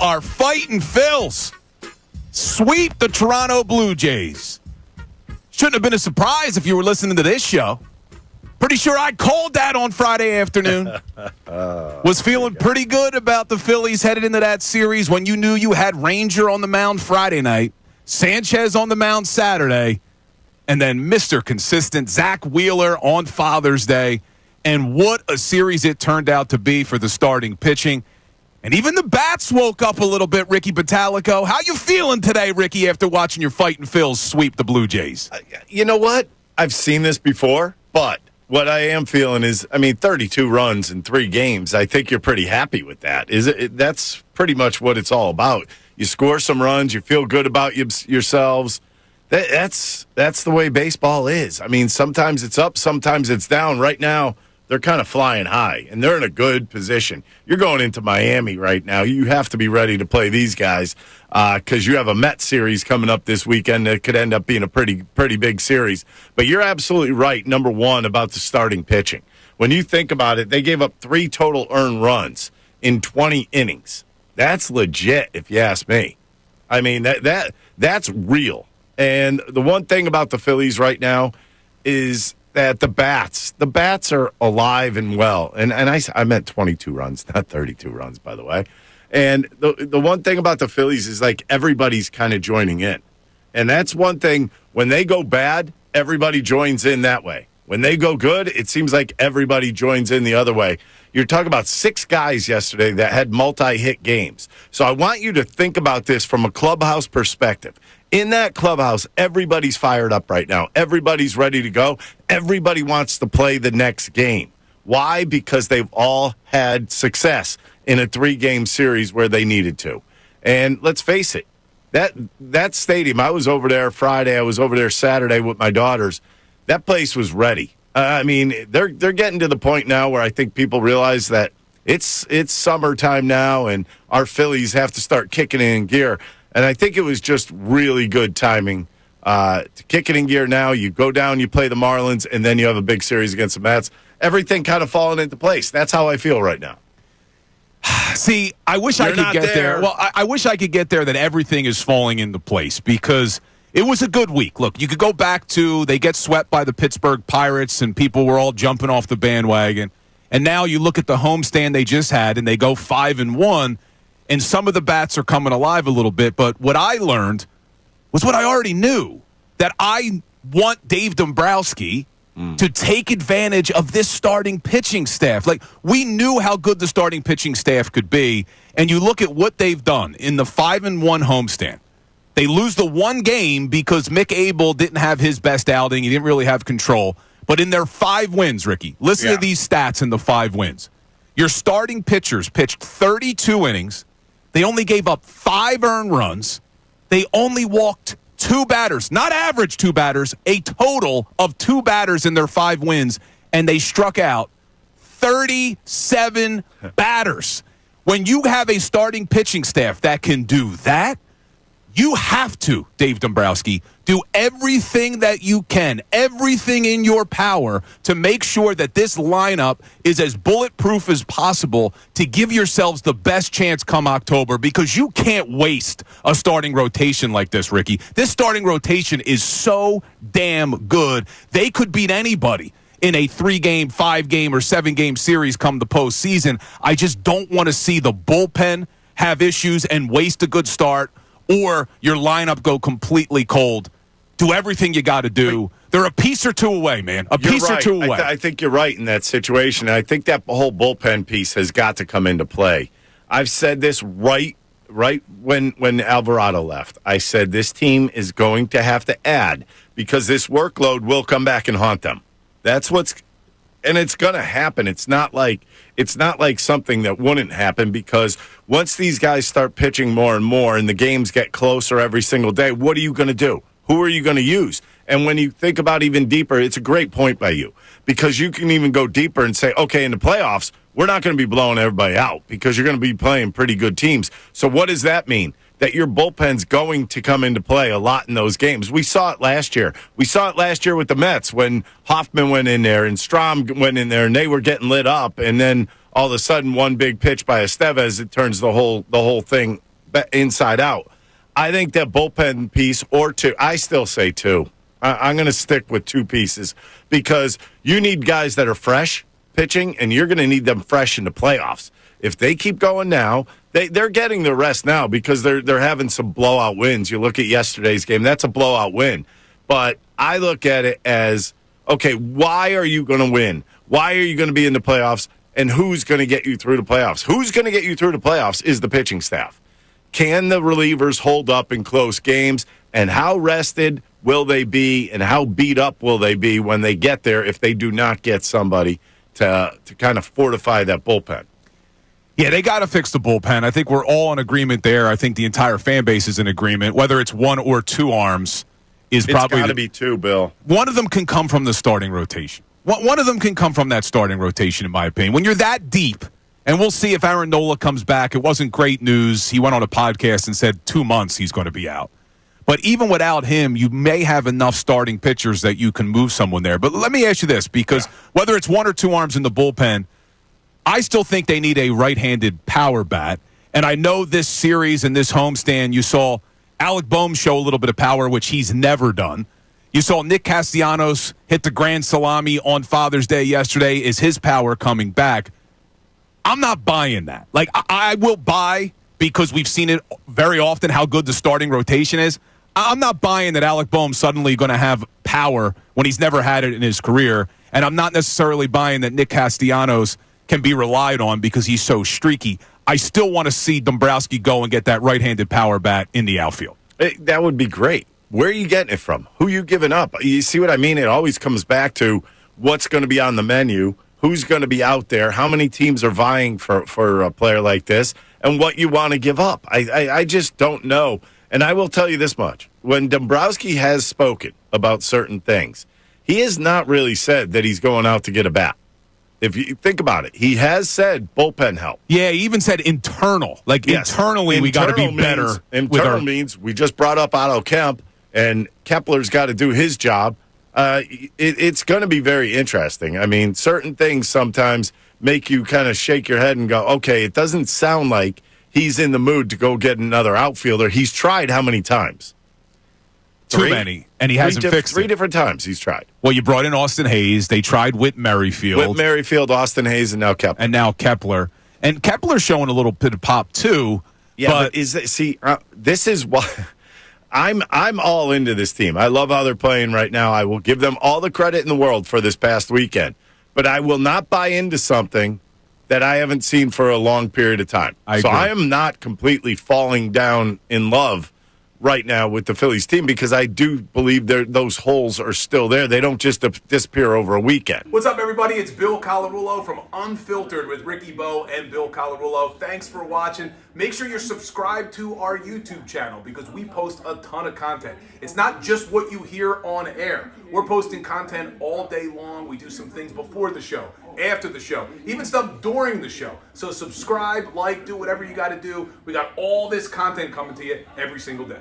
Our fighting Phils sweep the Toronto Blue Jays. Shouldn't have been a surprise if you were listening to this show. Pretty sure I called that on Friday afternoon. Was feeling pretty good about the Phillies headed into that series when you knew you had Ranger on the mound Friday night, Sanchez on the mound Saturday, and then Mr. Consistent Zach Wheeler on Father's Day. And what a series it turned out to be for the starting pitching. And even the bats woke up a little bit, Ricky Bottalico. How you feeling today, Ricky, after watching your fighting Phils sweep the Blue Jays? You know what? I've seen this before, but what I am feeling is, 32 runs in 3 games. I think you're pretty happy with that. That's pretty much what it's all about. You score some runs, you feel good about yourselves. That's the way baseball is. Sometimes it's up, sometimes it's down. Right now, they're kind of flying high, and they're in a good position. You're going into Miami right now. You have to be ready to play these guys because you have a Mets series coming up this weekend that could end up being a pretty big series. But you're absolutely right, number one, about the starting pitching. When you think about it, they gave up 3 total earned runs in 20 innings. That's legit, if you ask me. That's real. And the one thing about the Phillies right now is that the bats are alive and well. And I meant 22 runs, not 32 runs, by the way. And the one thing about the Phillies is, like, everybody's kind of joining in. And that's one thing. When they go bad, everybody joins in that way. When they go good, it seems like everybody joins in the other way. You're talking about 6 guys yesterday that had multi-hit games. So I want you to think about this from a clubhouse perspective. In that clubhouse, everybody's fired up right now. Everybody's ready to go. Everybody wants to play the next game. Why? Because they've all had success in a 3-game series where they needed to. And let's face it, that stadium, I was over there Friday, I was over there Saturday with my daughters. That place was ready. They're getting to the point now where I think people realize that it's summertime now and our Phillies have to start kicking it in gear. And I think it was just really good timing to kick it in gear now. You go down, you play the Marlins, and then you have a big series against the Mets. Everything kind of falling into place. That's how I feel right now. See, I wish I could get there. Well, I wish I could get there that everything is falling into place because it was a good week. Look, you could go back to they get swept by the Pittsburgh Pirates, and people were all jumping off the bandwagon. And now you look at the homestand they just had, and they go 5-1. And some of the bats are coming alive a little bit. But what I learned was what I already knew, that I want Dave Dombrowski to take advantage of this starting pitching staff. Like, we knew how good the starting pitching staff could be. And you look at what they've done in the 5-1 homestand. They lose the one game because Mick Abel didn't have his best outing. He didn't really have control. But in their 5 wins, Ricky, listen to these stats in the 5 wins. Your starting pitchers pitched 32 innings. They only gave up 5 earned runs. They only walked 2 batters, not average 2 batters, a total of 2 batters in their 5 wins, and they struck out 37 batters. When you have a starting pitching staff that can do that, you have to, Dave Dombrowski, do everything that you can, everything in your power to make sure that this lineup is as bulletproof as possible to give yourselves the best chance come October, because you can't waste a starting rotation like this, Ricky. This starting rotation is so damn good. They could beat anybody in a 3-game, 5-game, or 7-game series come the postseason. I just don't want to see the bullpen have issues and waste a good start, or your lineup go completely cold. Do everything you got to do. They're a piece or 2 away, man. A piece or 2 away. I think you're right in that situation. I think that whole bullpen piece has got to come into play. I've said this right when Alvarado left. I said this team is going to have to add because this workload will come back and haunt them. And it's going to happen. It's not like something that wouldn't happen, because once these guys start pitching more and more and the games get closer every single day, what are you going to do? Who are you going to use? And when you think about even deeper, it's a great point by you, because you can even go deeper and say, okay, in the playoffs, we're not going to be blowing everybody out because you're going to be playing pretty good teams. So what does that mean? That your bullpen's going to come into play a lot in those games. We saw it last year. We saw it last year with the Mets when Hoffman went in there and Strom went in there and they were getting lit up, and then all of a sudden one big pitch by Estevez, it turns the whole thing inside out. I think that bullpen piece or two, I still say two. I'm going to stick with two pieces because you need guys that are fresh pitching, and you're going to need them fresh in the playoffs. If they keep going now, they're getting the rest now because they're having some blowout wins. You look at yesterday's game, that's a blowout win. But I look at it as, okay, why are you going to win? Why are you going to be in the playoffs? And who's going to get you through the playoffs? Who's going to get you through the playoffs is the pitching staff. Can the relievers hold up in close games? And how rested will they be? And how beat up will they be when they get there if they do not get somebody to kind of fortify that bullpen? Yeah, they got to fix the bullpen. I think we're all in agreement there. I think the entire fan base is in agreement. Whether it's one or two arms is probably... It's got to be two, Bill. One of them can come from the starting rotation. One of them can come from that starting rotation, in my opinion. When you're that deep, and we'll see if Aaron Nola comes back. It wasn't great news. He went on a podcast and said 2 months he's going to be out. But even without him, you may have enough starting pitchers that you can move someone there. But let me ask you this, because whether it's one or two arms in the bullpen, I still think they need a right-handed power bat. And I know this series and this homestand, you saw Alec Boehm show a little bit of power, which he's never done. You saw Nick Castellanos hit the grand salami on Father's Day yesterday. Is his power coming back? I'm not buying that. Like, I will buy, because we've seen it very often, how good the starting rotation is. I'm not buying that Alec Boehm suddenly going to have power when he's never had it in his career. And I'm not necessarily buying that Nick Castellanos can be relied on because he's so streaky. I still want to see Dombrowski go and get that right-handed power bat in the outfield. That would be great. Where are you getting it from? Who are you giving up? You see what I mean? It always comes back to what's going to be on the menu, who's going to be out there, how many teams are vying for a player like this, and what you want to give up. I just don't know. And I will tell you this much. When Dombrowski has spoken about certain things, he has not really said that he's going out to get a bat. If you think about it, he has said bullpen help. Yeah, he even said internal. Like, yes. Internally, we got to be better. Internal means we just brought up Otto Kemp, and Kepler's got to do his job. It's going to be very interesting. I mean, certain things sometimes make you kind of shake your head and go, okay, it doesn't sound like he's in the mood to go get another outfielder. He's tried how many times? Too many, and he hasn't fixed it. 3 different times he's tried. Well, you brought in Austin Hayes. They tried Whit Merrifield. Austin Hayes, and now Kepler. And Kepler's showing a little bit of pop, too. Yeah, but this is why I'm all into this team. I love how they're playing right now. I will give them all the credit in the world for this past weekend. But I will not buy into something that I haven't seen for a long period of time. I am not completely falling down in love right now with the Phillies team because I do believe those holes are still there. They don't just disappear over a weekend. What's up, everybody? It's Bill Colarulo from Unfiltered with Ricky Bo and Bill Colarulo. Thanks for watching. Make sure you're subscribed to our YouTube channel because we post a ton of content. It's not just what you hear on air. We're posting content all day long. We do some things before the show, after the show, even stuff during the show. So subscribe, like, do whatever you got to do. We got all this content coming to you every single day.